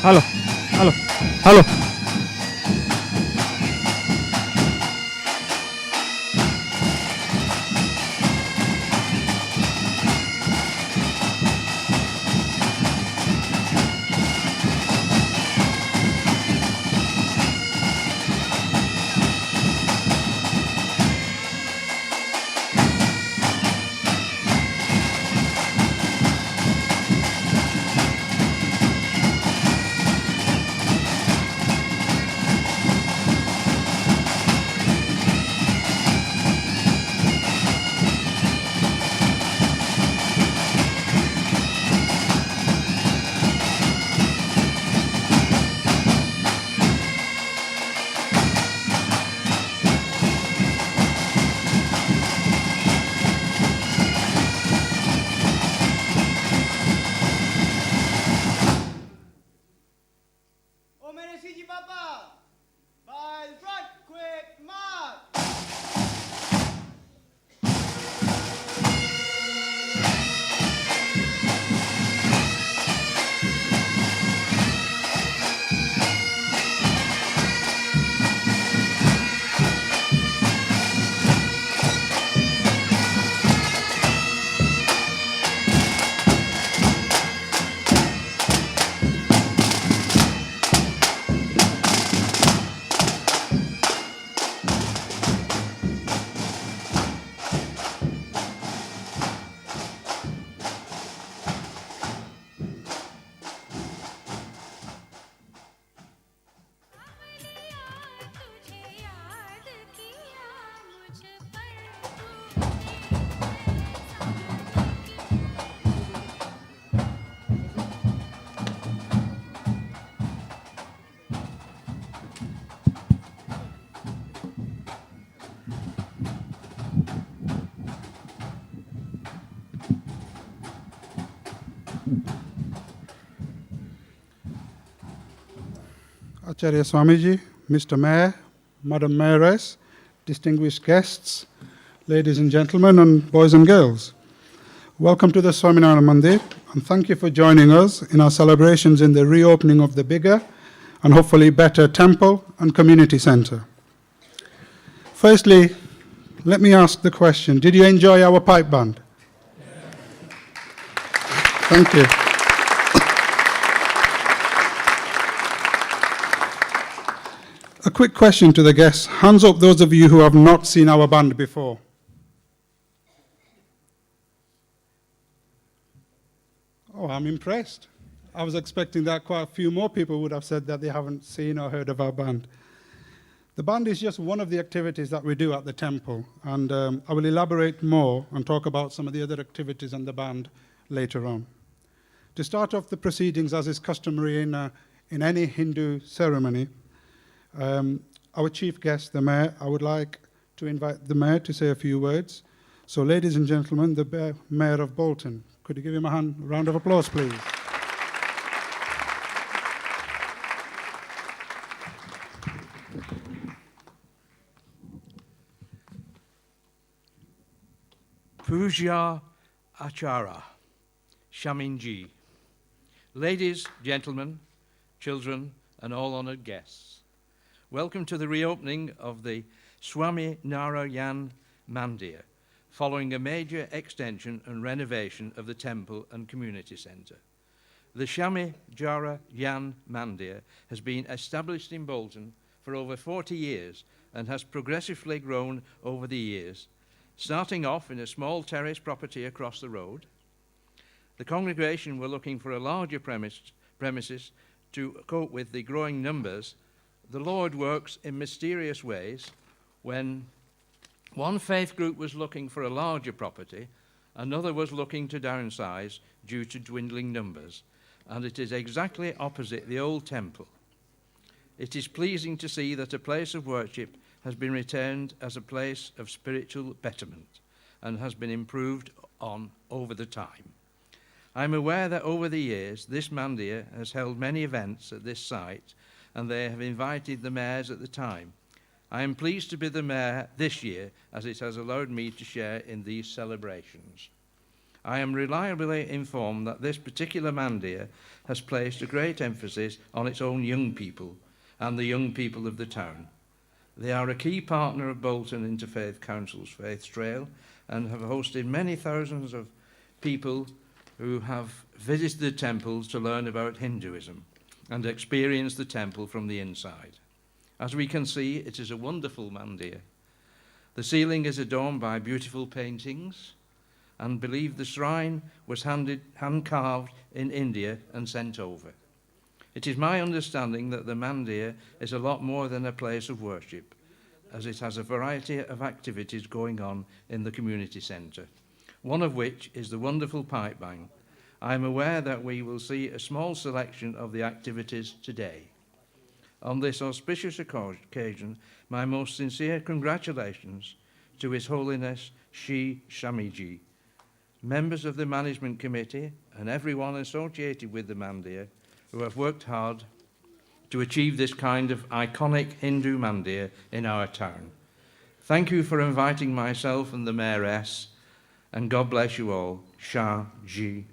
Hello. Hello. Hello. Acharya Swamishree, Mr. Mayor, Madam Mayoress, distinguished guests, ladies and gentlemen, and boys and girls. Welcome to the Swaminarayan Mandir, and thank you for joining us in our celebrations in the reopening of the bigger and hopefully better temple and community centre. Firstly, let me ask the question, did you enjoy our pipe band? Thank you. A quick question to the guests. Hands up those of you who have not seen our band before. Oh, I'm impressed. I was expecting that quite a few more people would have said that they haven't seen or heard of our band. The band is just one of the activities that we do at the temple, and I will elaborate more and talk about some of the other activities on the band later on. To start off the proceedings, as is customary in any Hindu ceremony, our chief guest, the Mayor, I would like to invite the Mayor to say a few words. So, ladies and gentlemen, the Mayor of Bolton. Could you give him a round of applause, please? Puja Acharya Swamishree. Ladies, gentlemen, children, and all honoured guests, welcome to the reopening of the Swaminarayan Mandir, following a major extension and renovation of the temple and community centre. The Swaminarayan Mandir has been established in Bolton for over 40 years and has progressively grown over the years, starting off in a small terrace property across the road. The congregation were looking for a larger premises to cope with the growing numbers. The Lord works in mysterious ways. When one faith group was looking for a larger property, another was looking to downsize due to dwindling numbers, and it is exactly opposite the old temple. It is pleasing to see that a place of worship has been returned as a place of spiritual betterment and has been improved on over the time. I'm aware that over the years, this mandir has held many events at this site, and they have invited the mayors at the time. I am pleased to be the mayor this year, as it has allowed me to share in these celebrations. I am reliably informed that this particular Mandir has placed a great emphasis on its own young people and the young people of the town. They are a key partner of Bolton Interfaith Council's Faith Trail and have hosted many thousands of people who have visited the temples to learn about Hinduism and experience the temple from the inside. As we can see, it is a wonderful Mandir. The ceiling is adorned by beautiful paintings, and believe the shrine was hand-carved in India and sent over. It is my understanding that the Mandir is a lot more than a place of worship, as it has a variety of activities going on in the community centre, one of which is the wonderful pipe bang. I am aware that we will see a small selection of the activities today. On this auspicious occasion, my most sincere congratulations to His Holiness Shree Swamiji, members of the management committee and everyone associated with the Mandir who have worked hard to achieve this kind of iconic Hindu Mandir in our town. Thank you for inviting myself and the Mayoress, and God bless you all. Shree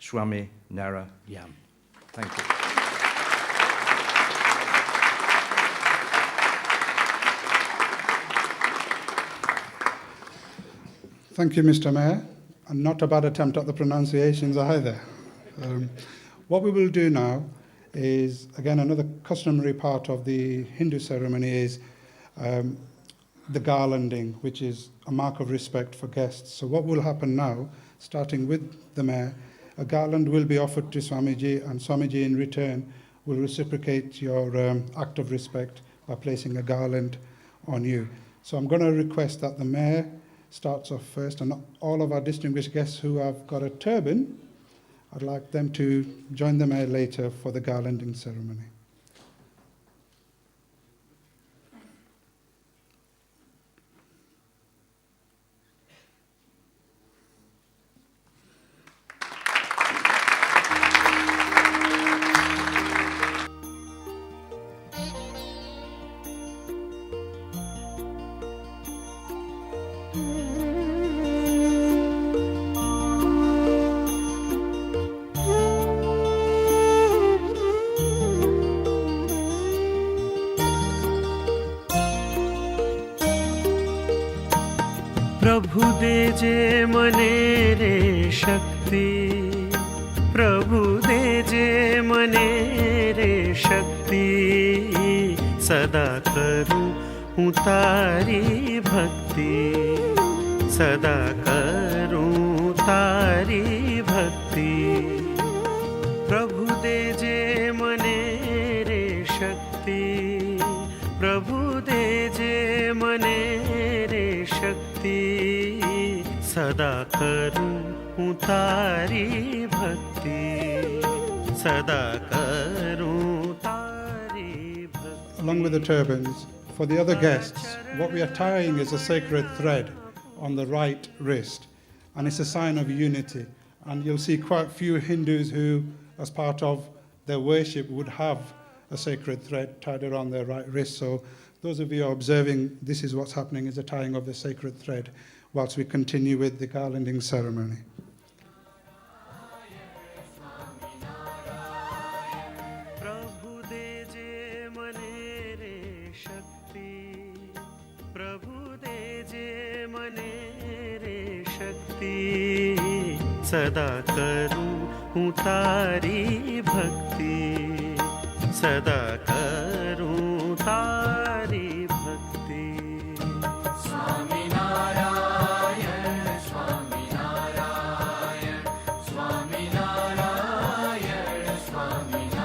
Swaminarayan. Thank you. Thank you, Mr. Mayor, and not a bad attempt at the pronunciations either. What we will do now is, again, another customary part of the Hindu ceremony is the garlanding, which is a mark of respect for guests. So what will happen now, starting with the Mayor, a garland will be offered to Swamiji, and Swamiji in return will reciprocate your act of respect by placing a garland on you. So I'm going to request that the Mayor starts off first, and all of our distinguished guests who have got a turban, I'd like them to join the Mayor later for the garlanding ceremony. प्रभु दे जे मने रे शक्ति, प्रभु दे जे मने रे शक्ति, सदा करूं हूँ तारी भक्ति, सदा करूं तारी भक्ति। प्रभु दे जे मने रे शक्ति, प्रभु दे जे मने रे शक्ति, सदा करूं हूँ तारी भक्ति, सदा करूं तारी भक्ति। Along with the turbans, for the other guests, what we are tying is a sacred thread on the right wrist, and it's a sign of unity. And you'll see quite a few Hindus who, as part of their worship, would have a sacred thread tied around their right wrist. So those of you who are observing, this is what's happening, is the tying of the sacred thread whilst we continue with the garlanding ceremony. सदा करूं हूँ तारी भक्ति, सदा करूं तारी भक्ति। स्वामीनारायण स्वामीनारायण स्वामीनारायण स्वामीनारायण।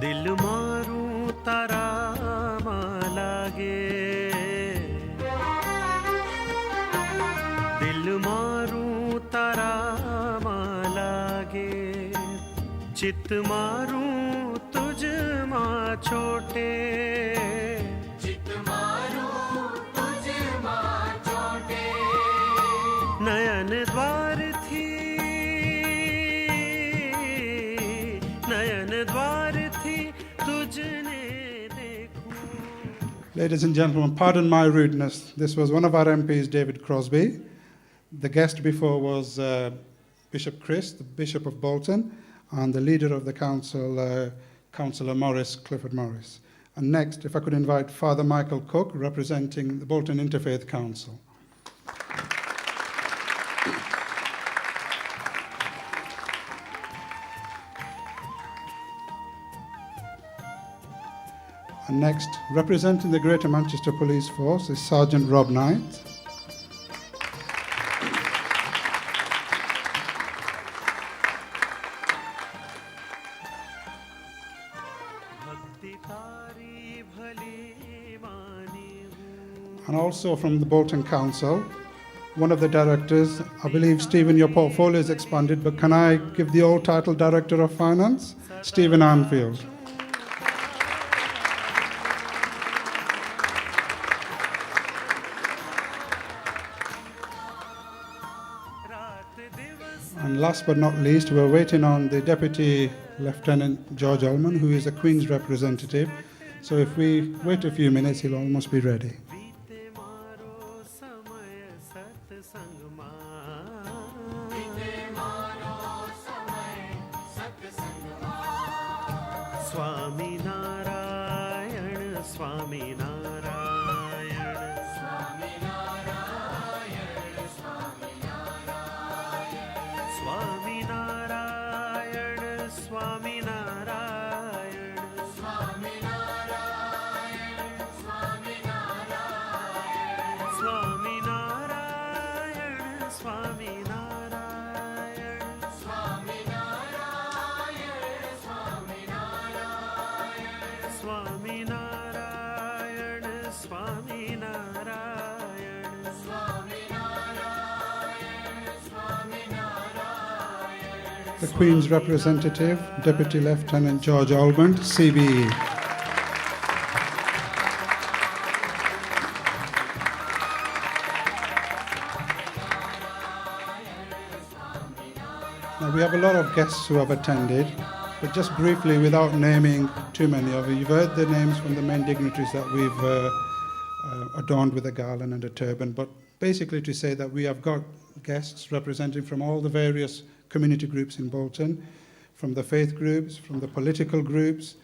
दिल मारूं तारा लागे, दिल मारूं तारा लागे, चित मारूं तुझ छोटे चित मारू तुझ मां छोटे नयन द्वार थी तुझने देखूं. Ladies and gentlemen, pardon my rudeness. This was one of our MPs, David Crosby. The guest before was Bishop Chris, the Bishop of Bolton, and the leader of the council, Councillor Morris, Clifford Morris. And next, if I could invite Father Michael Cook, representing the Bolton Interfaith Council. And next, representing the Greater Manchester Police Force is Sergeant Rob Knight. And also from the Bolton Council, one of the directors, I believe, Stephen, your portfolio is expanded, but can I give the old title Director of Finance? Stephen Anfield. And last but not least, we're waiting on the Deputy Lieutenant George Ullman, who is a Queen's representative. So if we wait a few minutes, he'll almost be ready. Swaminarayan, Swaminarayan, Swaminarayan, Swaminarayan, Swaminarayan, Swaminarayan, Swaminarayan, Swaminarayan, Swaminarayan, Swaminarayan, Swaminarayan, Swaminarayan, Swaminarayan. The Queen's representative, Deputy Lieutenant George Ullman, CBE. Now, we have a lot of guests who have attended, but just briefly, without naming too many of you, you've heard the names from the main dignitaries that we've adorned with a garland and a turban, but basically to say that we have got guests representing from all the various community groups in Bolton, from the faith groups, from the political groups,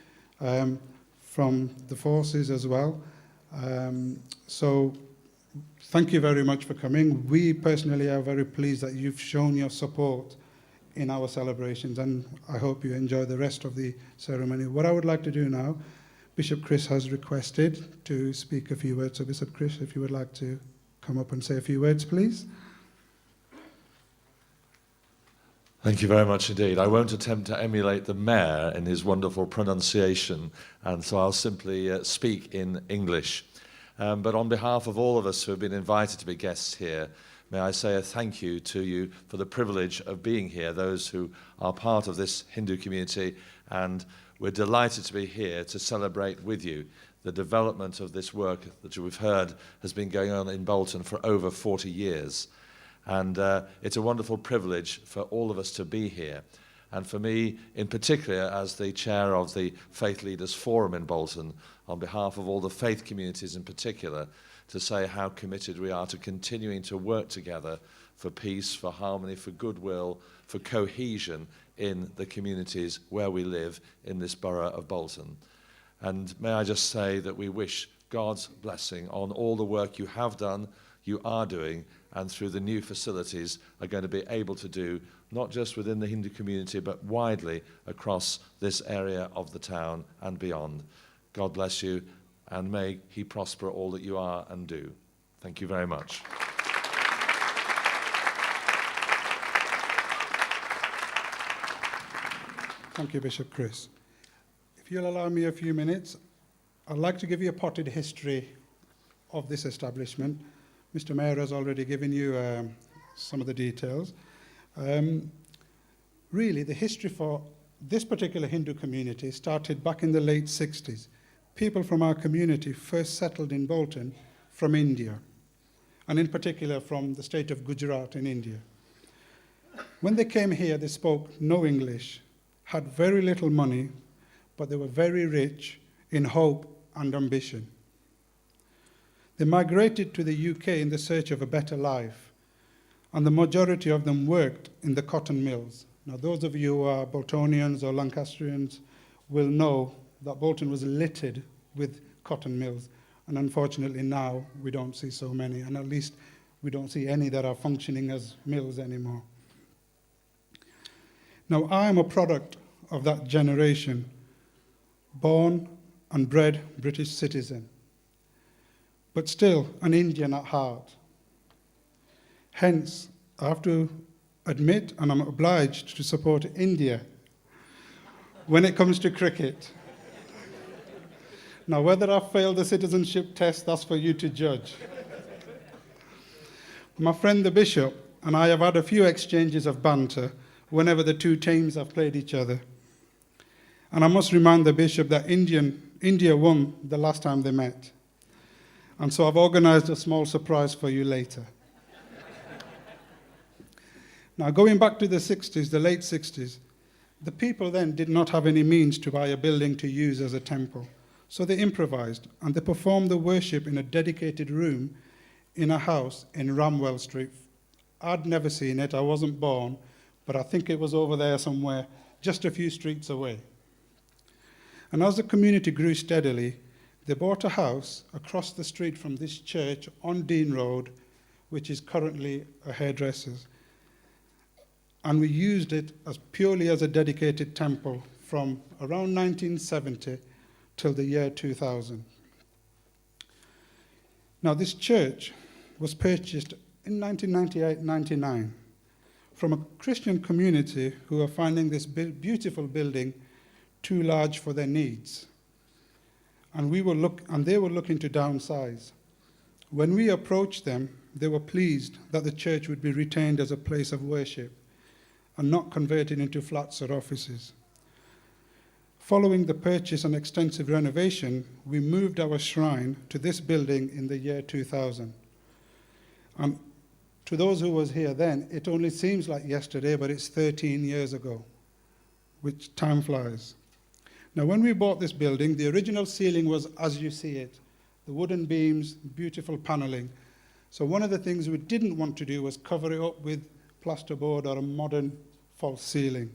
from the forces as well. So thank you very much for coming. We personally are very pleased that you've shown your support in our celebrations, and I hope you enjoy the rest of the ceremony. What I would like to do now, Bishop Chris has requested to speak a few words. So Bishop Chris, if you would like to come up and say a few words, please. Thank you very much indeed. I won't attempt to emulate the Mayor in his wonderful pronunciation, and so I'll simply speak in English. But on behalf of all of us who have been invited to be guests here, may I say a thank you to you for the privilege of being here, those who are part of this Hindu community, and we're delighted to be here to celebrate with you the development of this work that we've heard has been going on in Bolton for over 40 years. And it's a wonderful privilege for all of us to be here. And for me, in particular, as the chair of the Faith Leaders Forum in Bolton, on behalf of all the faith communities in particular, to say how committed we are to continuing to work together for peace, for harmony, for goodwill, for cohesion in the communities where we live in this borough of Bolton. And may I just say that we wish God's blessing on all the work you have done, you are doing, and through the new facilities are going to be able to do, not just within the Hindu community, but widely across this area of the town and beyond. God bless you, and may he prosper all that you are and do. Thank you very much. Thank you, Bishop Chris. If you'll allow me a few minutes, I'd like to give you a potted history of this establishment. Mr. Mayor has already given you some of the details. Really, the history for this particular Hindu community started back in the late 60s. People from our community first settled in Bolton from India, and in particular from the state of Gujarat in India. When they came here, they spoke no English, had very little money, but they were very rich in hope and ambition. They migrated to the UK in the search of a better life, and the majority of them worked in the cotton mills. Now, those of you who are Boltonians or Lancastrians will know that Bolton was littered with cotton mills, and unfortunately now we don't see so many, and at least we don't see any that are functioning as mills anymore. Now, I am a product of that generation, born and bred British citizen, but still an Indian at heart. Hence, I have to admit, and I'm obliged to support India when it comes to cricket. Now, whether I failed the citizenship test, that's for you to judge. My friend the Bishop and I have had a few exchanges of banter whenever the two teams have played each other. And I must remind the Bishop that India won the last time they met. And so I've organized a small surprise for you later. Now, going back to the 60s, the late 60s, the people then did not have any means to buy a building to use as a temple. So they improvised, and they performed the worship in a dedicated room in a house in Ramwell Street. I'd never seen it, I wasn't born, but I think it was over there somewhere, just a few streets away. And as the community grew steadily, they bought a house across the street from this church on Dean Road, which is currently a hairdresser's. And we used it as purely as a dedicated temple from around 1970 till the year 2000. Now, this church was purchased in 1998-99 from a Christian community who are finding this beautiful building too large for their needs. And they were looking to downsize. When we approached them, they were pleased that the church would be retained as a place of worship and not converted into flats or offices. Following the purchase and extensive renovation, we moved our shrine to this building in the year 2000. And to those who was here then, it only seems like yesterday, but it's 13 years ago, which time flies. Now, when we bought this building, the original ceiling was as you see it, the wooden beams, beautiful paneling. So one of the things we didn't want to do was cover it up with plasterboard or a modern false ceiling.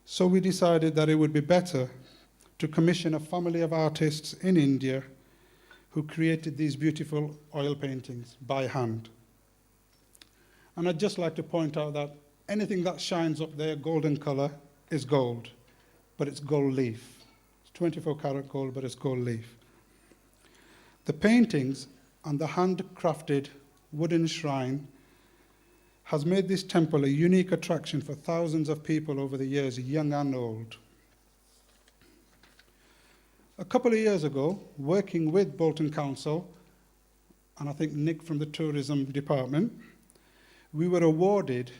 So we decided that it would be better to commission a family of artists in India who created these beautiful oil paintings by hand. And I'd just like to point out that anything that shines up there, golden color, is gold, but it's gold leaf. It's 24 karat gold, but it's gold leaf. The paintings and the handcrafted wooden shrine has made this temple a unique attraction for thousands of people over the years, young and old. A couple of years ago, working with Bolton Council, and I think Nick from the tourism department, we were awarded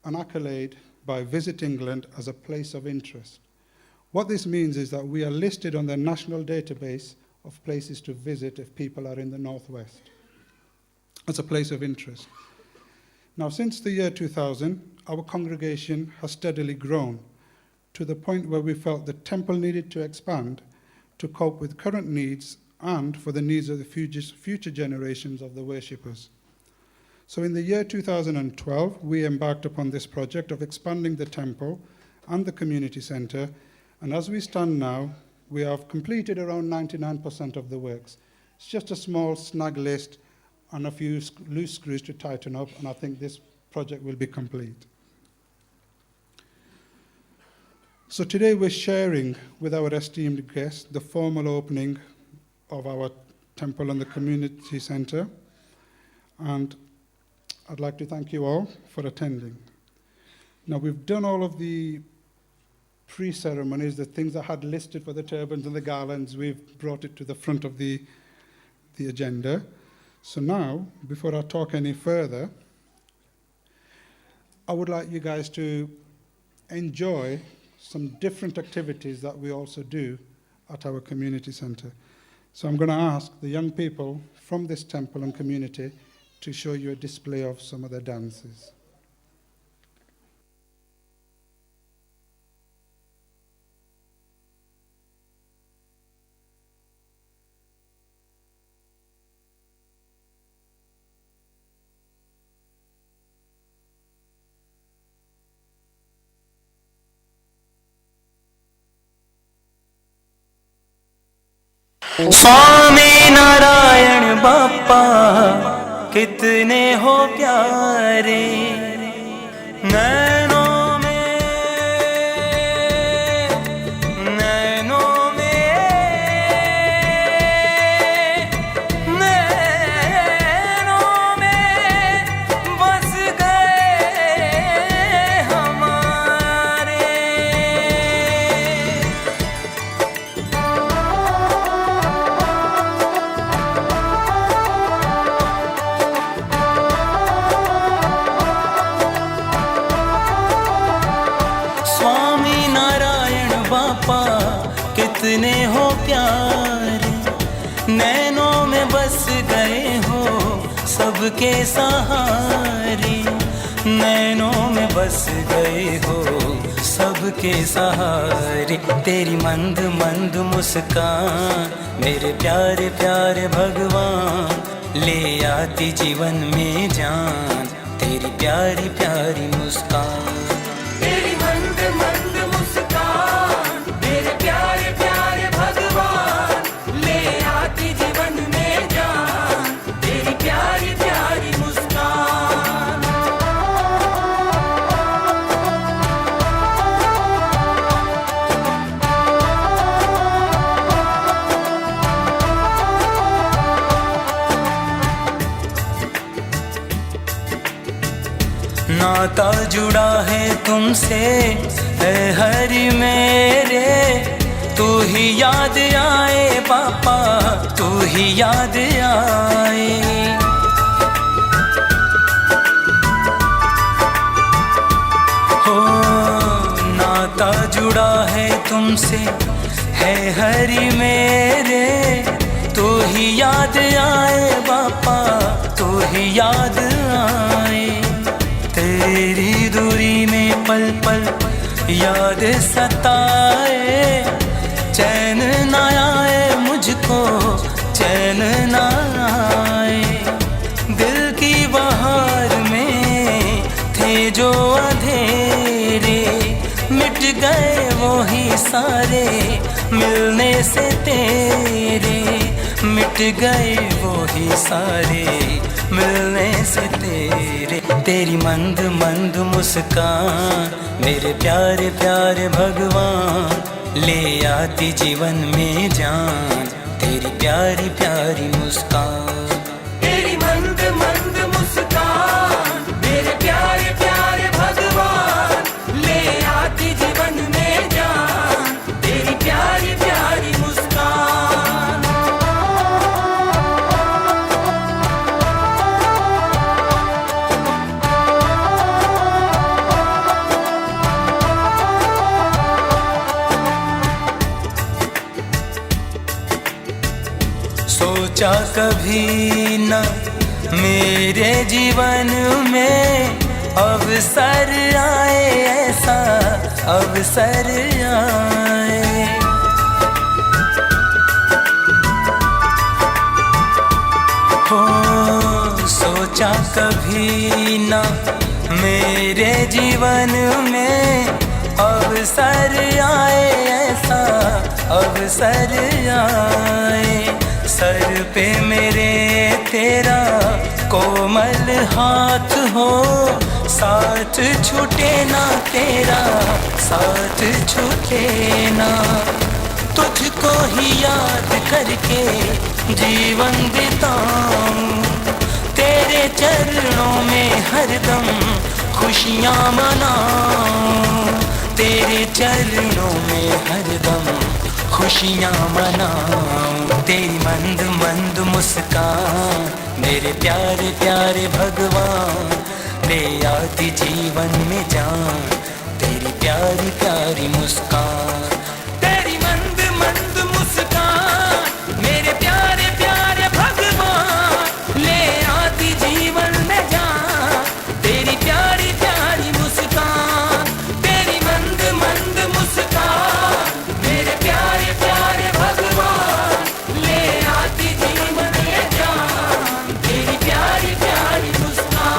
an accolade by Visit England as a place of interest. What this means is that we are listed on the national database of places to visit if people are in the Northwest as a place of interest. Now, since the year 2000, our congregation has steadily grown to the point where we felt the temple needed to expand to cope with current needs and for the needs of the future generations of the worshippers. So in the year 2012, we embarked upon this project of expanding the temple and the community center, and as we stand now, we have completed around 99% of the works. It's just a small snag list and a few loose screws to tighten up, and I think this project will be complete. So today we're sharing with our esteemed guests the formal opening of our temple and the community center, and I'd like to thank you all for attending. Now, we've done all of the pre-ceremonies, the things I had listed for the turbans and the garlands, we've brought it to the front of the agenda. So now, before I talk any further, I would like you guys to enjoy some different activities that we also do at our community center. So I'm going to ask the young people from this temple and community to show you a display of some of their dances. Swaminarayan बापा कितने हो प्यारे, नैनों में नैनों में नैनों में बस गए हमारे। कितने हो प्यारे, नैनों में बस गए हो सबके सहारे, नैनों में बस गए हो सबके सहारे। तेरी मंद मंद मुस्कान मेरे प्यारे प्यारे भगवान, ले आती जीवन में जान तेरी प्यारी प्यारी मुस्कान। तेरी मंद मंद मुस्कान मेरे प्यारे प्यारे भगवान, ले आती जीवन में जान तेरी प्यारी प्यारी मुस्कान। नाता जुड़ा है तुमसे है हरि मेरे, तू ही याद आए पापा तू ही याद आए। हो नाता जुड़ा है तुमसे है हरि मेरे, तू ही याद आए पापा तू ही याद आए। तेरी दूरी में पल पल याद सताए, चैन न आए मुझको चैन न आए। दिल की बहार में थे जो अंधेरे, मिट गए वो ही सारे मिलने से तेरे, मिट गए वो ही सारे मिलने से तेरे। तेरी मंद मंद मुस्कान मेरे प्यारे प्यारे भगवान, ले आती जीवन में जान तेरी प्यारी प्यारी मुस्कान। तेरी मंद मंद मुस्कान मेरे प्यारे प्यारे भगवान, ले आती जीवन में जान तेरी प्यारी प्यारी मुस्कान। सोचा कभी न मेरे जीवन में अवसर आए, ऐसा अवसर आए। हो सोचा कभी न मेरे जीवन में अवसर आए, ऐसा अवसर आए। सर पे मेरे तेरा कोमल हाथ हो, साथ छूटे ना तेरा साथ छूटे ना। तुझको ही याद करके जीवन बिताऊं, तेरे चरणों में हरदम खुशियाँ मनाऊं, तेरे चरणों में हरदम खुशियाँ मनाऊं। तेरी मंद मंद मुस्कान मेरे प्यारे प्यारे भगवान, ले आती जीवन में जान तेरी प्यारी प्यारी मुस्कान, तेरी मंद मंद मुस्कान मेरे प्यारे प्यारे भगवान, ले आती जीवन में जान तेरी प्यारी प्यारी मुस्कान, तेरी मंद मंद मुस्कान मेरे प्यारे प्यारे भगवान, ले आती जीवन में जान तेरी प्यारी प्यारी मुस्कान।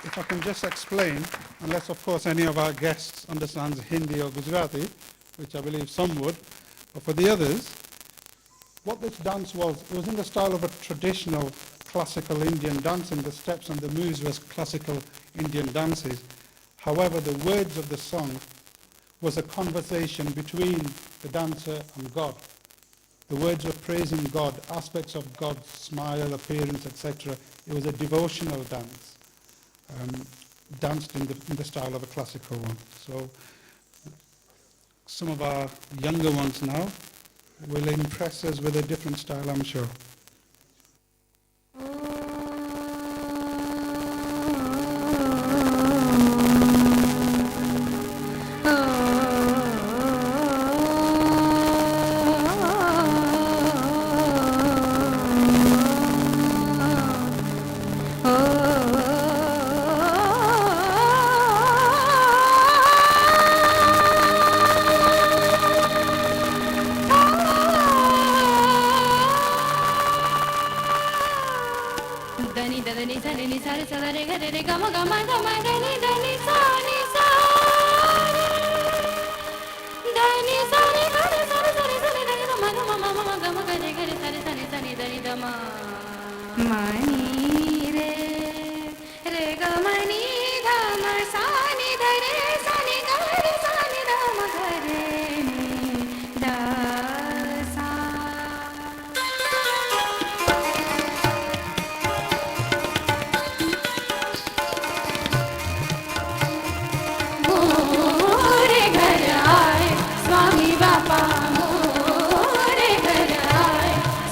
If I can just explain, unless of course any of our guests understands Hindi or Gujarati, which I believe some would, but for the others, what this dance was, it was in the style of a traditional classical Indian dance, and the steps and the moves was classical Indian dances. However, the words of the song was a conversation between the dancer and God. The words were praising God, aspects of God's smile, appearance, etc. It was a devotional dance. Danced in the style of a classical one. So some of our younger ones now will impress us with a different style, I'm sure.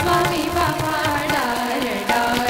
Swami Baba, dar dar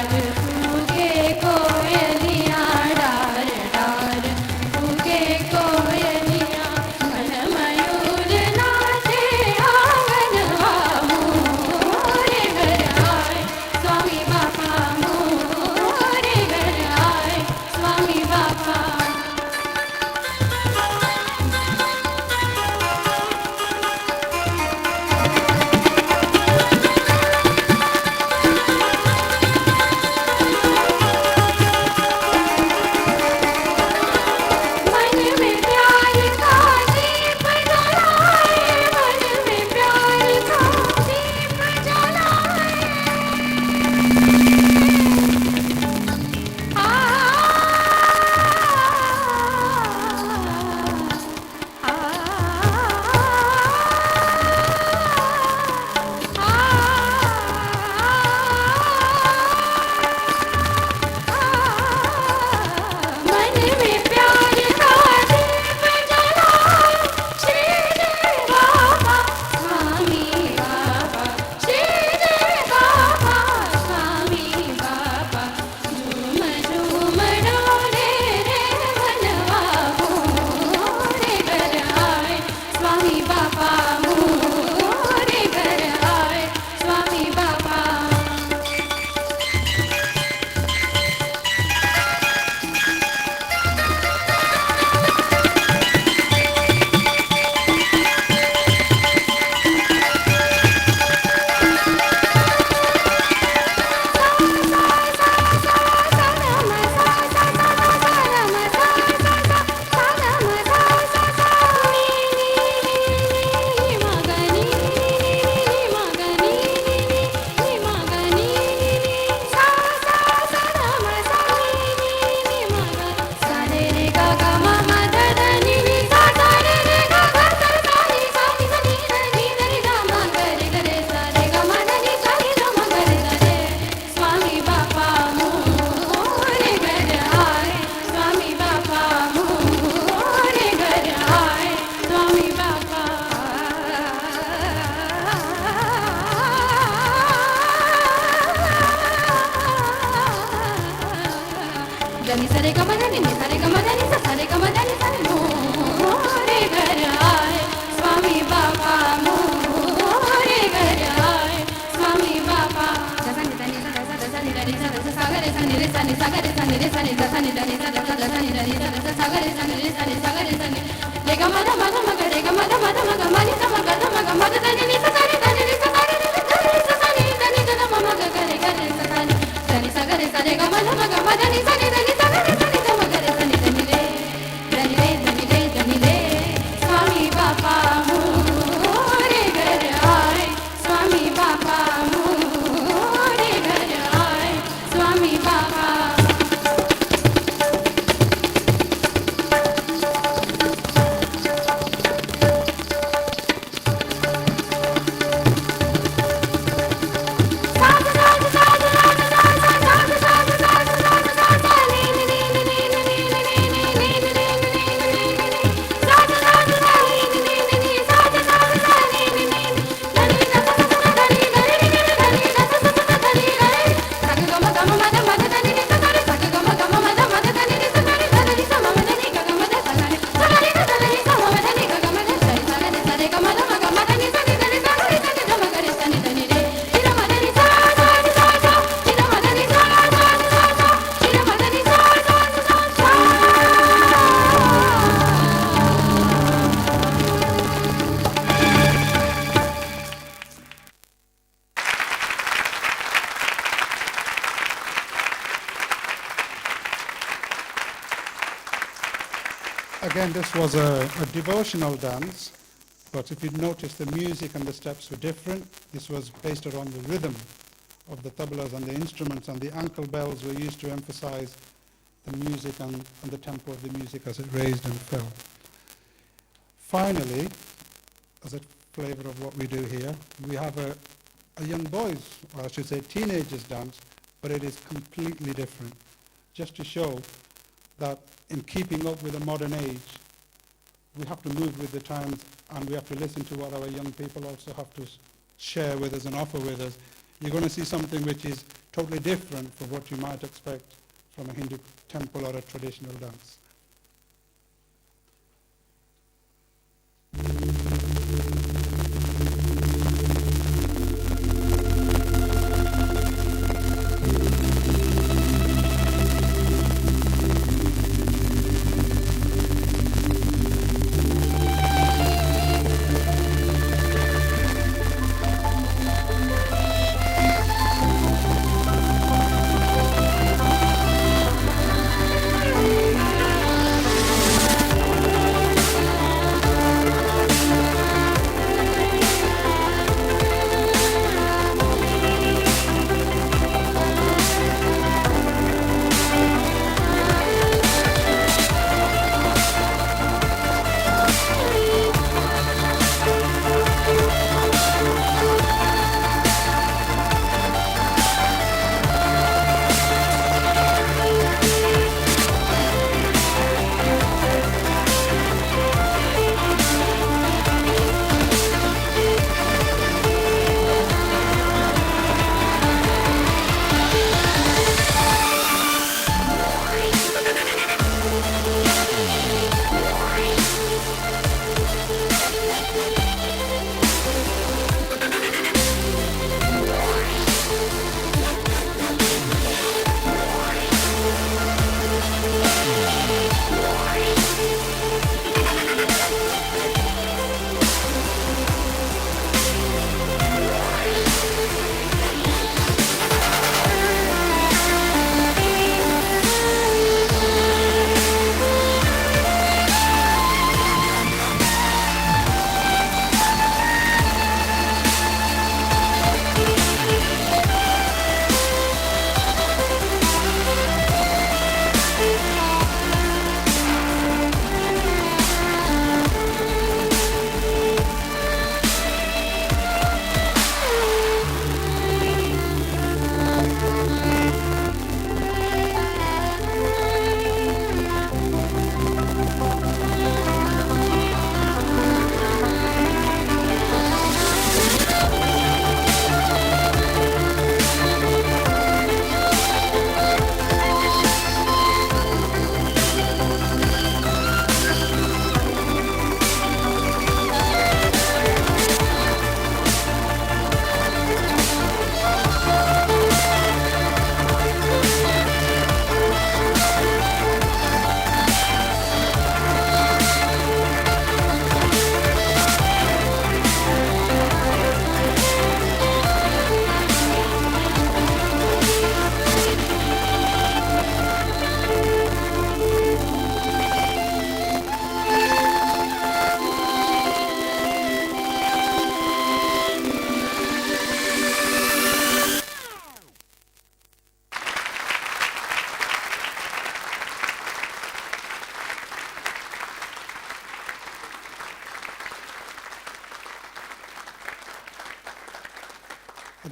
Again, this was a devotional dance, but if you'd notice, the music and the steps were different. This was based around the rhythm of the tablas and the instruments, and the ankle bells were used to emphasize the music and the tempo of the music as it raised and fell. Finally, as a flavor of what we do here, we have a young boys, or I should say teenagers dance, but it is completely different, just to show that in keeping up with the modern age, we have to move with the times, and we have to listen to what our young people also have to share with us and offer with us. You're going to see something which is totally different from what you might expect from a Hindu temple or a traditional dance.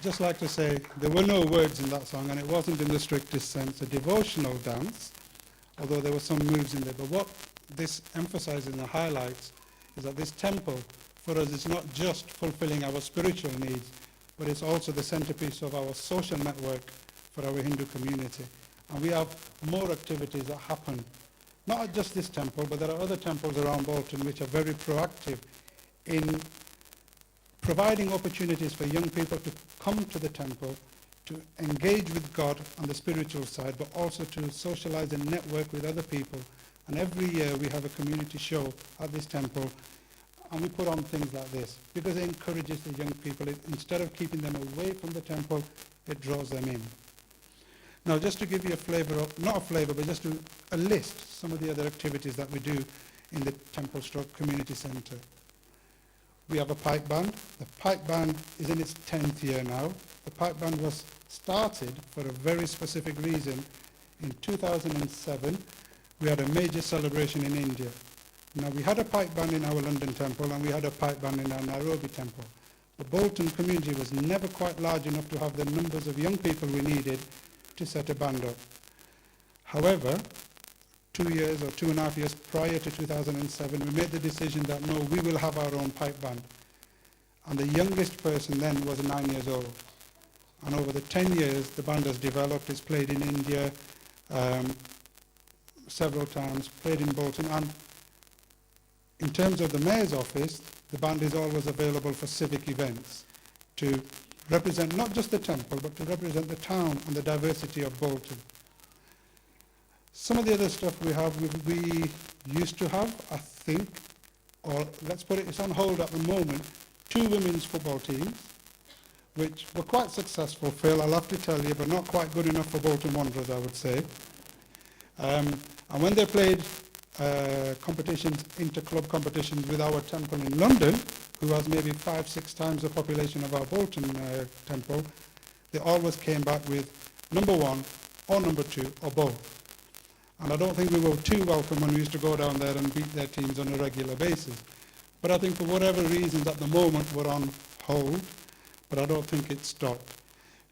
I'd just like to say there were no words in that song, and it wasn't in the strictest sense a devotional dance, although there were some moves in there. But what this emphasizes and highlights is that this temple, for us, is not just fulfilling our spiritual needs, but it's also the centerpiece of our social network for our Hindu community. And we have more activities that happen, not at just this temple, but there are other temples around Bolton which are very proactive in providing opportunities for young people to come to the temple, to engage with God on the spiritual side, but also to socialize and network with other people. And every year we have a community show at this temple, and we put on things like this, because it encourages the young people. Instead of keeping them away from the temple, it draws them in. Now, just to give you a flavor of, not a flavor, but just a list, some of the other activities that we do in the Temple Stroke Community Centre. We have a pipe band. The pipe band is in its 10th year now. The pipe band was started for a very specific reason. In 2007, we had a major celebration in India. Now, we had a pipe band in our London temple, and we had a pipe band in our Nairobi temple. The Bolton community was never quite large enough to have the numbers of young people we needed to set a band up. However, 2 years or 2.5 years prior to 2007, we made the decision that no, we will have our own pipe band. And the youngest person then was 9 years old. And over the 10 years, the band has developed. It's played in India several times, played in Bolton. And in terms of the mayor's office, the band is always available for civic events to represent not just the temple, but to represent the town and the diversity of Bolton. Some of the other stuff we have, we used to have, I think, or let's put it, it's on hold at the moment, 2 women's football teams, which were quite successful, Phil, I'll have to tell you, but not quite good enough for Bolton Wanderers, I would say. And when they played competitions, inter-club competitions with our temple in London, who has maybe 5-6 times the population of our Bolton temple, they always came back with number 1 or number 2 or both. And I don't think we were too welcome when we used to go down there and beat their teams on a regular basis. But I think for whatever reasons at the moment we're on hold, but I don't think it stopped.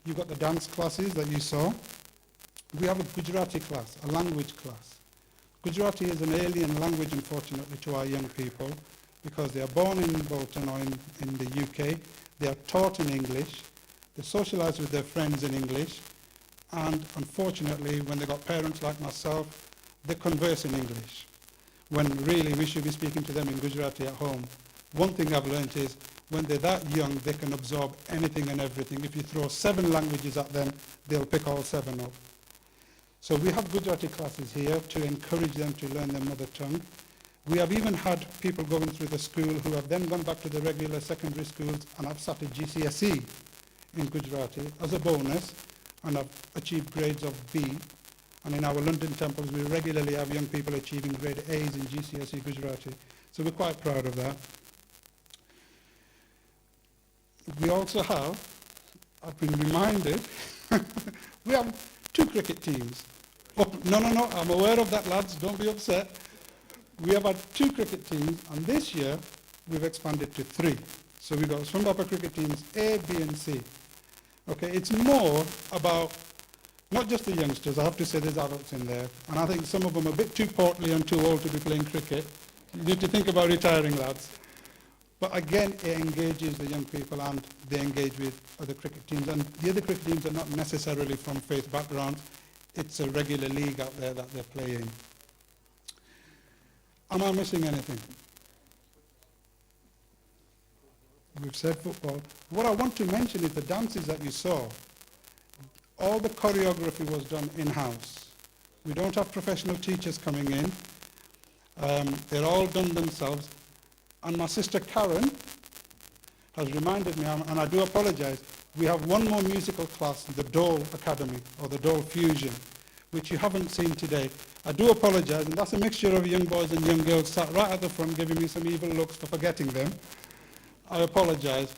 You've got the dance classes that you saw. We have a Gujarati class, a language class. Gujarati is an alien language, unfortunately, to our young people, because they are born in Bolton or in the UK, they are taught in English, they socialise with their friends in English, and unfortunately, when they got parents like myself, they converse in English, when really we should be speaking to them in Gujarati at home. One thing I've learned is, when they're that young, they can absorb anything and everything. If you throw 7 languages at them, they'll pick all 7 up. So we have Gujarati classes here to encourage them to learn their mother tongue. We have even had people going through the school who have then gone back to the regular secondary schools and have started GCSE in Gujarati as a bonus, and have achieved grades of B. And in our London temples, we regularly have young people achieving grade A's in GCSE Gujarati. So we're quite proud of that. We also have, I've been reminded, we have 2 cricket teams. Oh, no, I'm aware of that, lads, don't be upset. We have had 2 cricket teams, and this year we've expanded to 3. So we've got Swaminarayan cricket teams A, B, and C. Okay, it's more about not just the youngsters. I have to say there's adults in there, and I think some of them are a bit too portly and too old to be playing cricket. You need to think about retiring, lads. But again, it engages the young people, and they engage with other cricket teams. And the other cricket teams are not necessarily from faith backgrounds. It's a regular league out there that they're playing. Am I missing anything? We've said football. What I want to mention is the dances that you saw. All the choreography was done in-house. We don't have professional teachers coming in. They're all done themselves. And my sister Karen has reminded me, and I do apologize, we have one more musical class, the Dole Academy, or the Dole Fusion, which you haven't seen today. I do apologize, and that's a mixture of young boys and young girls sat right at the front giving me some evil looks for forgetting them. I apologize.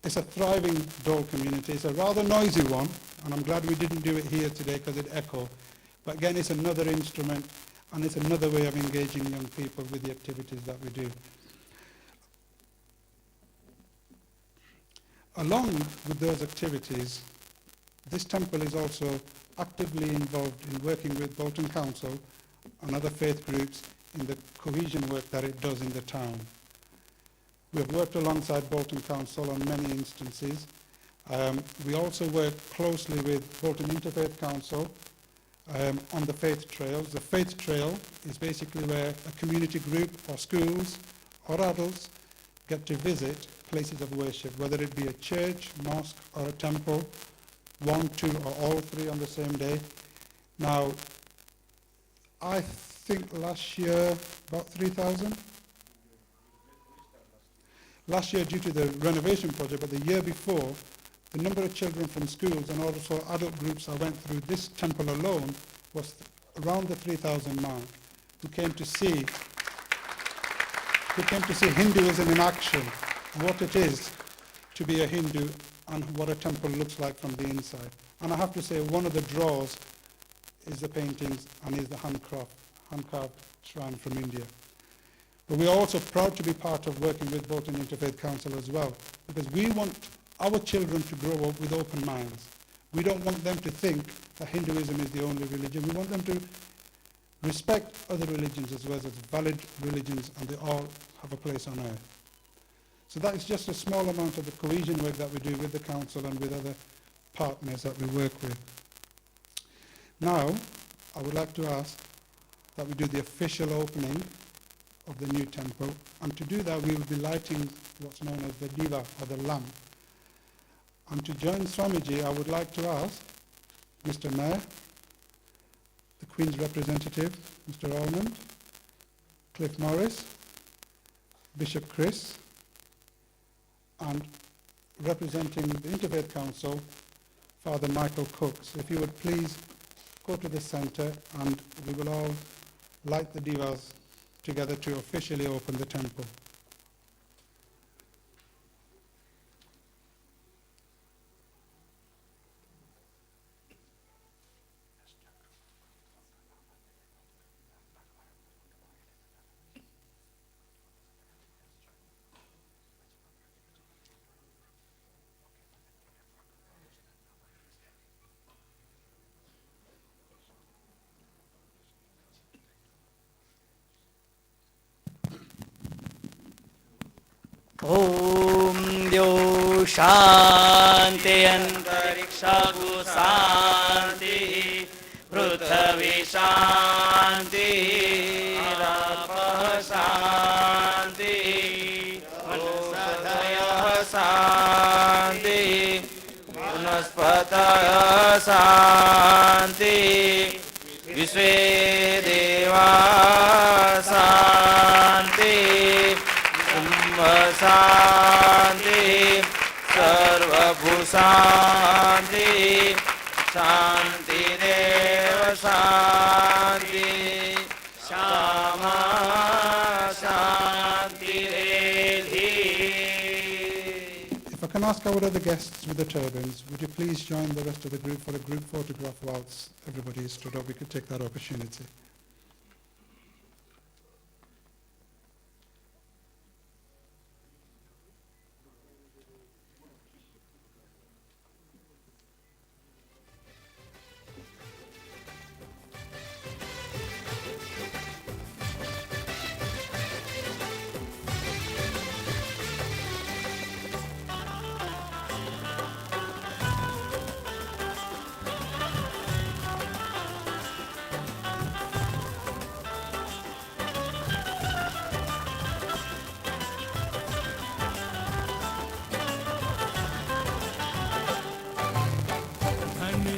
It's a thriving Dole community. It's a rather noisy one, and I'm glad we didn't do it here today because it echoed. But again, it's another instrument, and it's another way of engaging young people with the activities that we do. Along with those activities, this temple is also actively involved in working with Bolton Council and other faith groups in the cohesion work that it does in the town. We have worked alongside Bolton Council on many instances. We also work closely with Bolton Interfaith Council on the faith trails. The faith trail is basically where a community group or schools or adults get to visit places of worship, whether it be a church, mosque or a temple, 1, 2 or all 3 on the same day. Now, I think last year about 3,000. Last year due to the renovation project, but the year before, the number of children from schools and also adult groups I went through this temple alone was around the 3,000 mark, who came to see Hinduism in action, what it is to be a Hindu and what a temple looks like from the inside. And I have to say, one of the draws is the paintings and is the hand-carved shrine from India. But we are also proud to be part of working with Bolton Interfaith Council as well, because we want our children to grow up with open minds. We don't want them to think that Hinduism is the only religion. We want them to respect other religions as well as valid religions, and they all have a place on earth. So that is just a small amount of the cohesion work that we do with the council and with other partners that we work with. Now, I would like to ask that we do the official opening of the new temple, and to do that we will be lighting what's known as the diva, or the lamp. And to join Swamiji, I would like to ask Mr. Mayor, the Queen's representative, Mr. Almond, Cliff Morris, Bishop Chris, and representing the Interfaith Council, Father Michael Cook. So if you would please go to the center and we will all light the divas together to officially open the temple. ॐ द्यो शान्ति अन्तरिक्षगु शान्तिः पृथ्वी शान्तिः रापः शान्तिः वनस्पतयः शान्तिः वनस्पतयः शान्तिः विश्वे देवा शान्तिः शान्ति सर्वभू शान्ति शान्तिरेव शान्ति Shyama शान्तिरेधि. If I can ask our other guests with the turbans, would you please join the rest of the group for a group photograph whilst everybody is stood up? We could take that opportunity.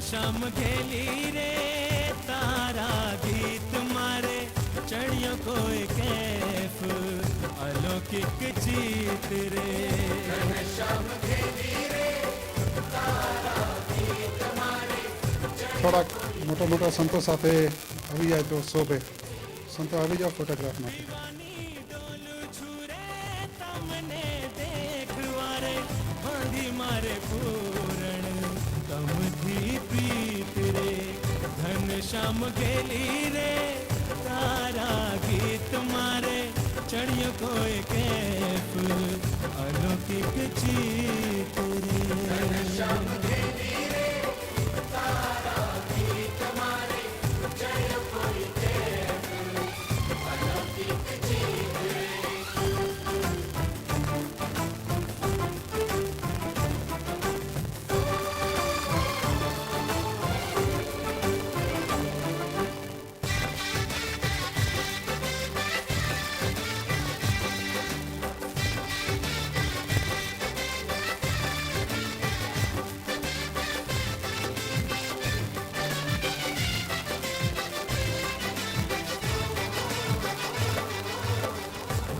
Shyam खेली रे तारा गीत मारे चढ़ियों को कैफ अलौकिक जीत रे श्याम खेली रे तारा गीत मारे. થોડાક મોટા મોટા સંતો સાથે આવી જાય તો શોભે. સંતો આવી જાઓ ફોટોગ્રાફ માટે. श्याम खेली रे तारा गीत मारे चढ़ियों को कैफ कैफ अलौकिक जीत रे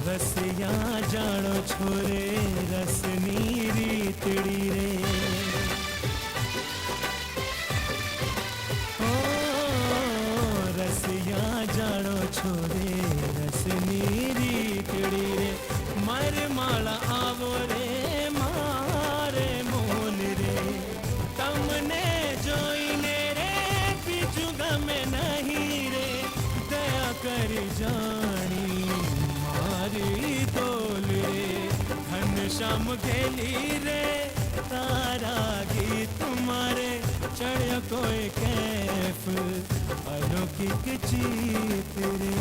रसिया जानो छोरे रसनी रीतड़ी रे ओ रसिया जानो छोरे रसनी रीतड़ी रे मारे माला आवो रे मारे मोन रे तमने जोईने रे पीछू गमे नहीं रे दया कर जानी धन श्याम गेली रे तारा गीत तुम्हारे चढ़ कोई कैफ अलौकिक जीत रे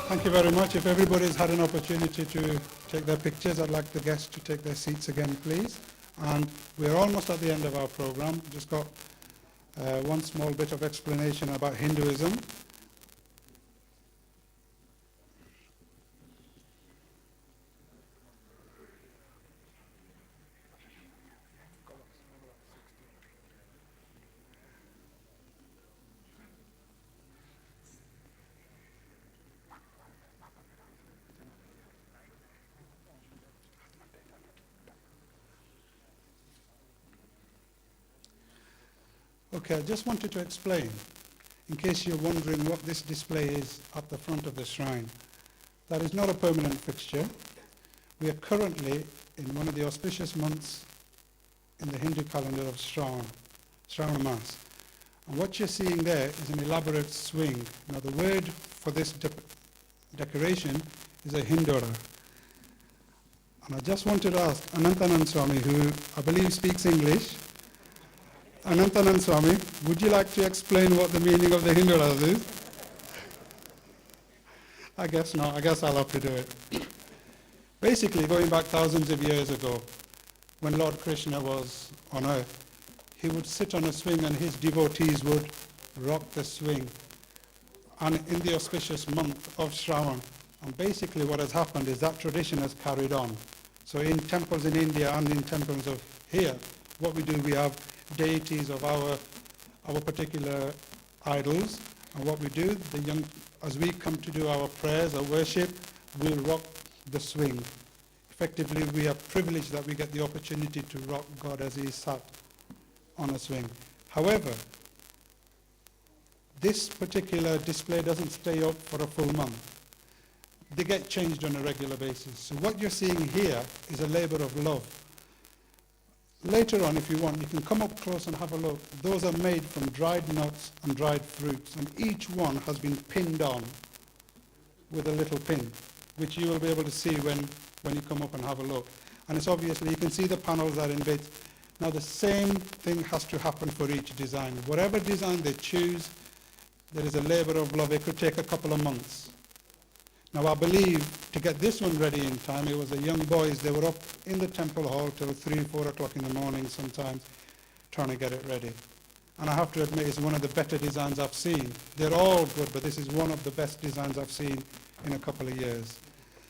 Thank you very much. If everybody's had an opportunity to take their pictures, I'd like the guests to take their seats again, please. And we're almost at the end of our program. Just got one small bit of explanation about Hinduism. Okay, I just wanted to explain, in case you're wondering what this display is at the front of the shrine. That is not a permanent fixture. We are currently in one of the auspicious months in the Hindu calendar of Shravana Mass. And what you're seeing there is an elaborate swing. Now the word for this decoration is a hindora. And I just wanted to ask Anantanand Swami, who I believe speaks English. Anantanand Swami, would you like to explain what the meaning of the hindoras is? I guess not. I guess I'll have to do it. Basically, going back thousands of years ago, when Lord Krishna was on earth, he would sit on a swing and his devotees would rock the swing. And in the auspicious month of Shravan, and basically what has happened is that tradition has carried on. So in temples in India and in temples of here, what we do, we have deities of our particular idols, and what we do, as we come to do our prayers or worship, we'll rock the swing. Effectively, we are privileged that we get the opportunity to rock God as he is sat on a swing. However, this particular display doesn't stay up for a full month. They get changed on a regular basis. So what you're seeing here is a labor of love. Later on, if you want, you can come up close and have a look. Those are made from dried nuts and dried fruits, and each one has been pinned on with a little pin, which you will be able to see when you come up and have a look. And it's obviously, you can see the panels are in bits. Now the same thing has to happen for each design. Whatever design they choose, there is a labor of love. It could take a couple of months. Now I believe to get this one ready in time, it was the young boys, they were up in the temple hall till 3, 4 o'clock in the morning sometimes, trying to get it ready. And I have to admit, it's one of the better designs I've seen. They're all good, but this is one of the best designs I've seen in a couple of years.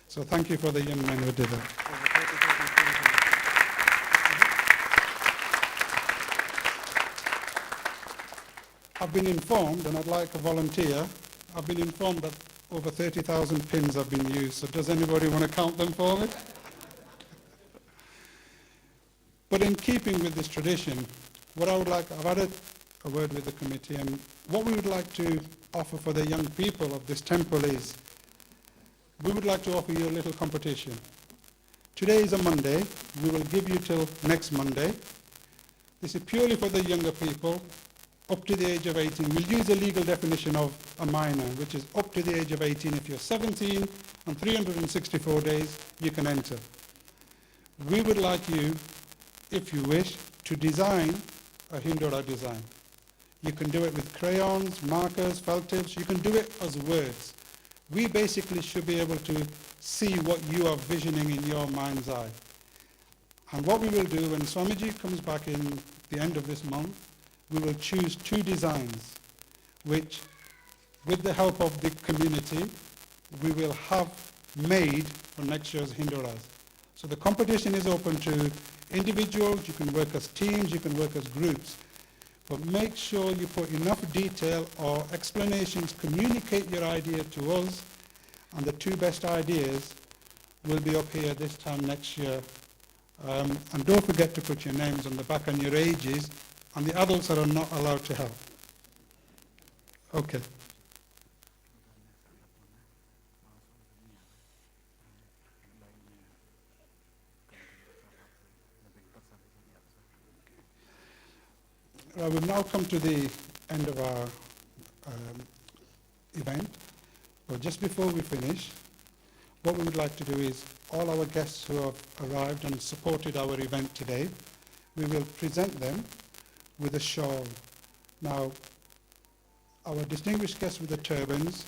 So thank you for the young men who did that. I've been informed, and I'd like a volunteer, I've been informed that over 30,000 pins have been used. So does anybody want to count them for me? But in keeping with this tradition, what I would like, I've had a word with the committee, and what we would like to offer for the young people of this temple is, we would like to offer you a little competition. Today is a Monday. We will give you till next Monday. This is purely for the younger people. up to the age of 18. We'll use a legal definition of a minor, which is up to the age of 18. If you're 17 and 364 days, you can enter. We would like you, if you wish, to design a Hindora design. You can do it with crayons, markers, felt tips. You can do it as words. We basically should be able to see what you are visioning in your mind's eye. And what we will do when Swamiji comes back in the end of this month, we will choose 2 designs, which, with the help of the community, we will have made for next year's Hindoras. So the competition is open to individuals, you can work as teams, you can work as groups. But make sure you put enough detail or explanations, communicate your idea to us, and the 2 best ideas will be up here this time next year. And don't forget to put your names on the back and your ages, and the adults are not allowed to help. Okay. We've now come to the end of our event. But just before we finish, what we would like to do is all our guests who have arrived and supported our event today, we will present them with a shawl. Now, our distinguished guests with the turbans,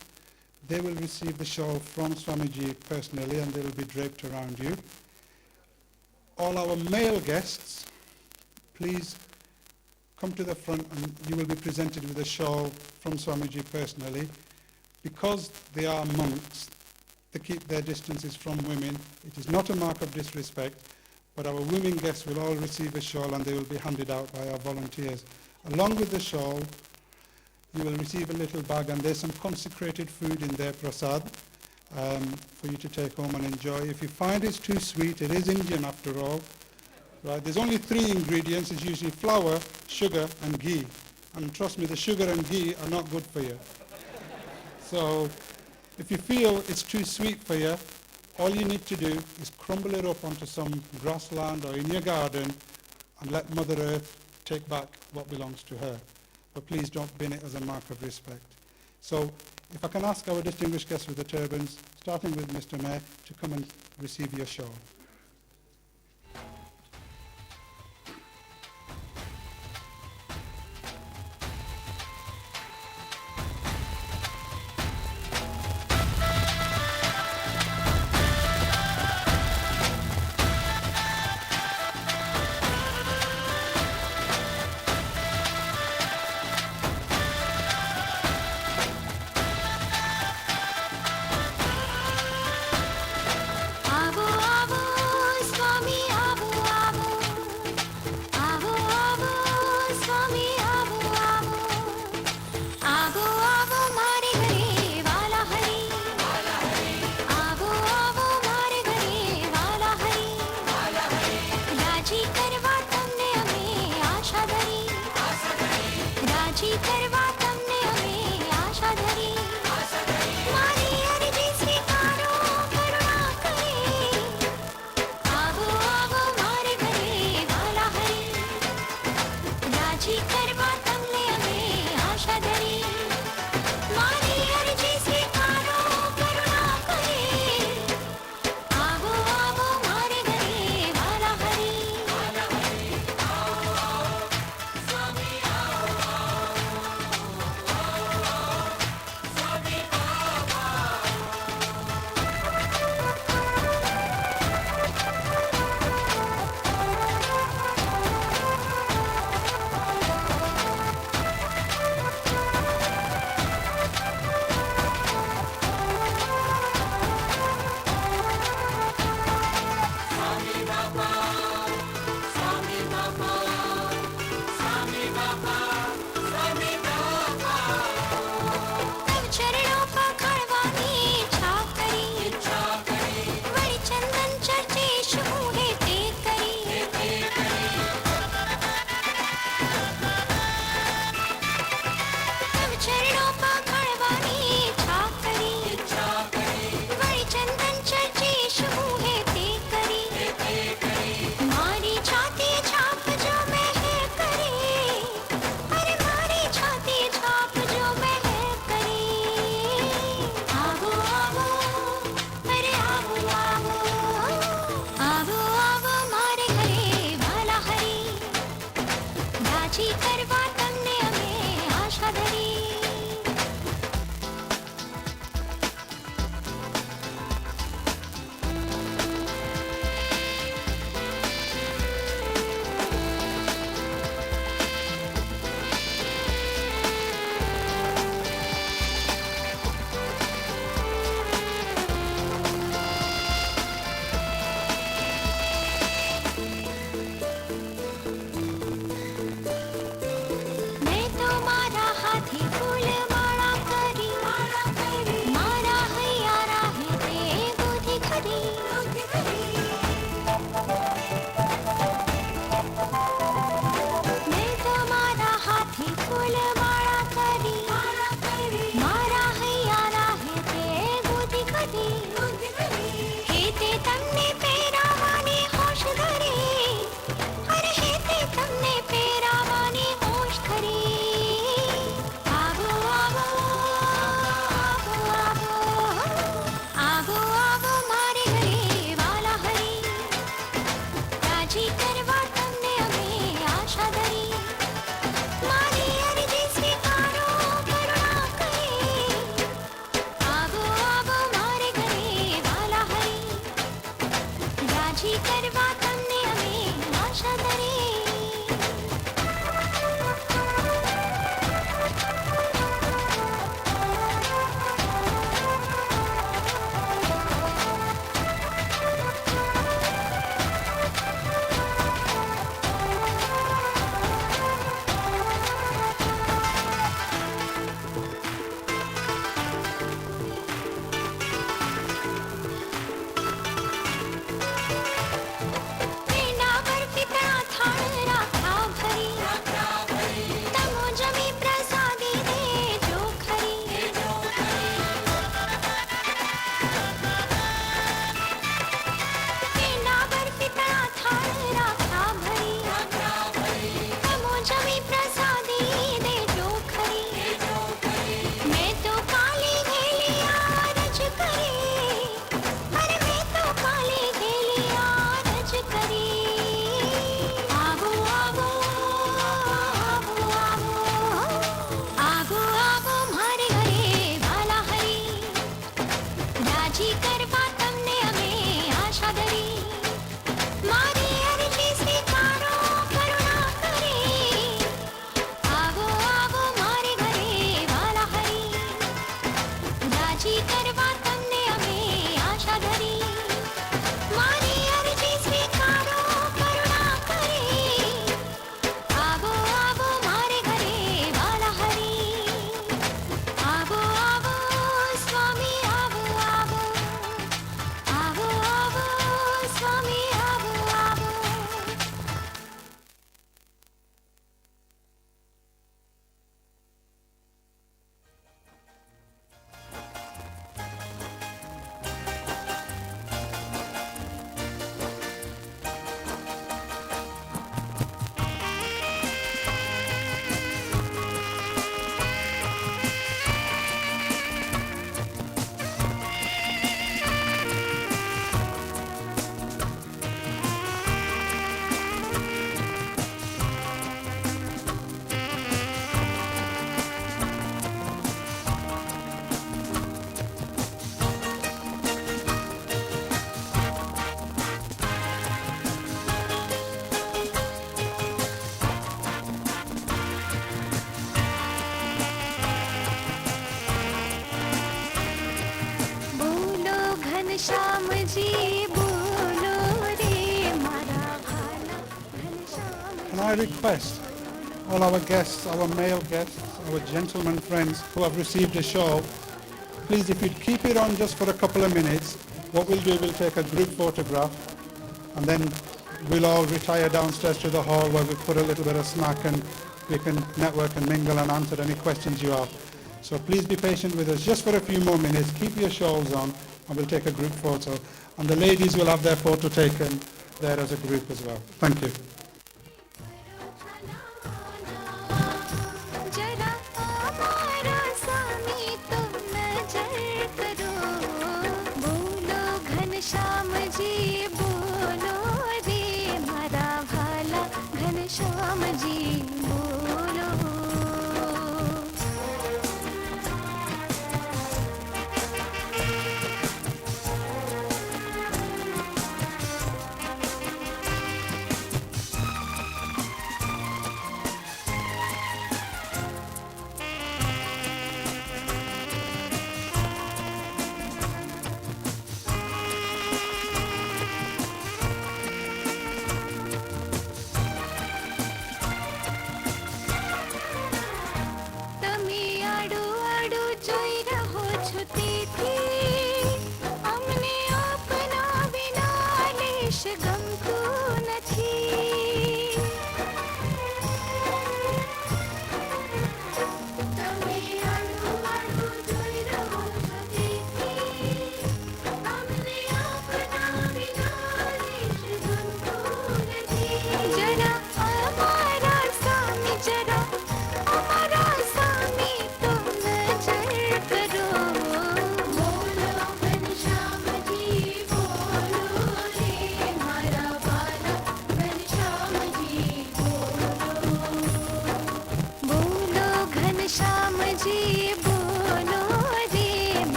they will receive the shawl from Swamiji personally, and they will be draped around you. All our male guests, please come to the front, and you will be presented with a shawl from Swamiji personally. Because they are monks, they keep their distances from women. It is not a mark of disrespect, but our women guests will all receive a shawl, and they will be handed out by our volunteers. Along with the shawl, you will receive a little bag, and there's some consecrated food in there, prasad, for you to take home and enjoy. If you find it's too sweet, it is Indian after all. Right? There's only 3 ingredients. It's usually flour, sugar, and ghee. And trust me, the sugar and ghee are not good for you. So if you feel it's too sweet for you, all you need to do is crumble it up onto some grassland or in your garden and let Mother Earth take back what belongs to her. But please don't bin it as a mark of respect. So if I can ask our distinguished guests with the turbans, starting with Mr. Mayor, to come and receive your shawl. રાજી કરવા તમને અમે આશા ધરી મારી અરજી સ્વીકારો કરુણા કરી આવો આવો મારે ઘરે વાલા હરી રાજી કરવા તમને અમે આશા ધરી પેંડા બરફી તણા થાળ રાખા ભરી તમો જમી પ્રસાદી દેજો ખરી પેંડા બરફી તણા થાળ રાખા ભરી તમો જમી પ્રસાદી દેજો ખરી મેં તો કાલી ઘેલી આરજ કરી અરે મેં તો કાલી ઘેલી આરજ કરી આવો આવો આવો આવો આવો આવો મારે ઘરે વાલા હરી રાજી કરવા તમને અમે આશા ધરી મારી અરજી સ્વીકારો કરુણા કરી આવો આવો મારે ઘરે વાલા હરી રાજી કરવા તમને અમે આશા ધરી મારી અરજી સ્વીકારો કરુણા કરી આવો આવો મારે ઘરે વાલા હરી આવો આવો સ્વામી આવો આવો આવો આવો સ્વામી આવો આવો બોલો ઘનશ્યામજી બોલો રે મારા ભાલા Ghanshyam Can I request all our guests, our male guests, our gentlemen friends who have received a shawl, please if you'd keep it on just for a couple of minutes, what we'll do, we'll take a group photograph and then we'll all retire downstairs to the hall where we put a little bit of snack and we can network and mingle and answer any questions you have. So please be patient with us just for a few more minutes. Keep your shawls on and we'll take a group photo. And the ladies will have their photo taken there as a group as well. Thank you. जरा हमारा स्वामी तुम नजर करो बोलो घनश्याम जी बोलो रे मारा भाला घनश्याम जी बोलो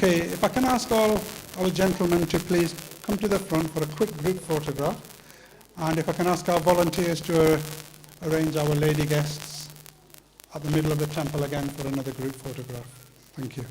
Okay, if I can ask all our gentlemen to please come to the front for a quick group photograph. And if I can ask our volunteers to arrange our lady guests at the middle of the temple again for another group photograph. Thank you.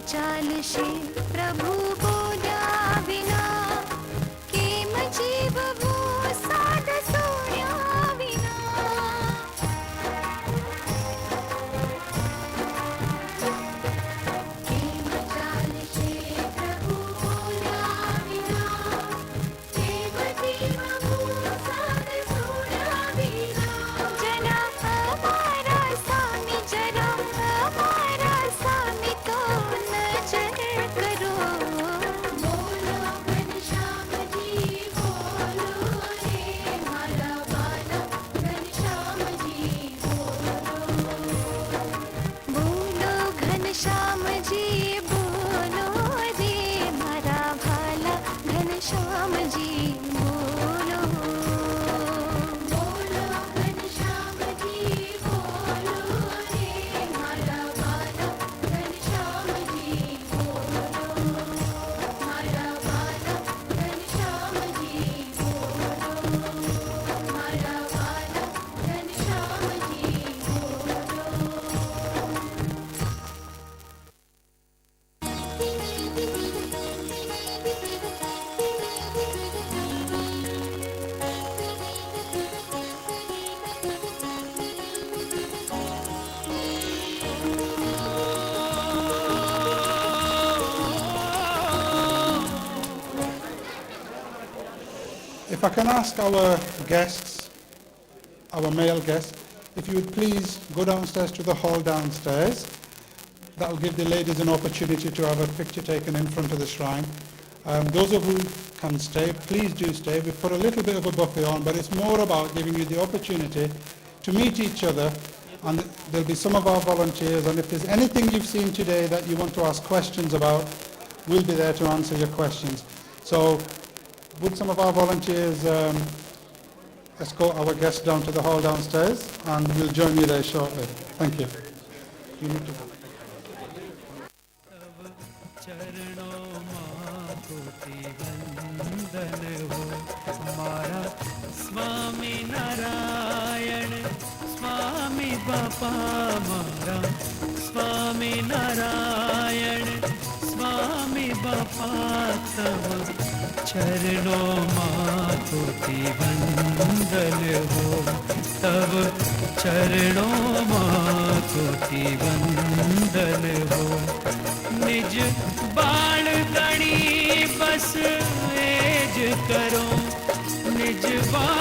चाल से प्रभु बोला बिना केम जीव वो साध सोया बिना केम चाल से प्रभु बोला बिना केम जीव वो साध सोया बिना जना हमारा स्वामी जना हमारा स्वामी तो नजर करो बोलो घनश्याम जी बोलो रे मारा बाला घनश्याम जी बोलो घनश्याम जी बोलो रे मारा भाला घनश्याम जी बोलो बोलो घनश्याम जी बोलो रे मारा बाला घनश्याम जी बोलो मारा बाला घनश्याम जी बोलो मारा बाला Ghanshyam ji If I can ask our guests, our male guests, if you would please go downstairs to the hall downstairs. That will give the ladies an opportunity to have a picture taken in front of the shrine. Those of you who can stay, please do stay. We've put a little bit of a buffet on, but it's more about giving you the opportunity to meet each other, and there'll be some of our volunteers, and if there's anything you've seen today that you want to ask questions about, we'll be there to answer your questions. So would some of our volunteers escort our guests down to the hall downstairs, and we'll join you there shortly. Thank you. You need to go. चरणों माँ कोटि वंदन हो हमारा स्वामी नारायण स्वामी बापा हमारा स्वामी नारायण स्वामी बापा तब चरणों माँ कोटि वंदन हो तब चरणों माँ कोटि वंदन हो निज बाण गणी बस एज करो निज बाण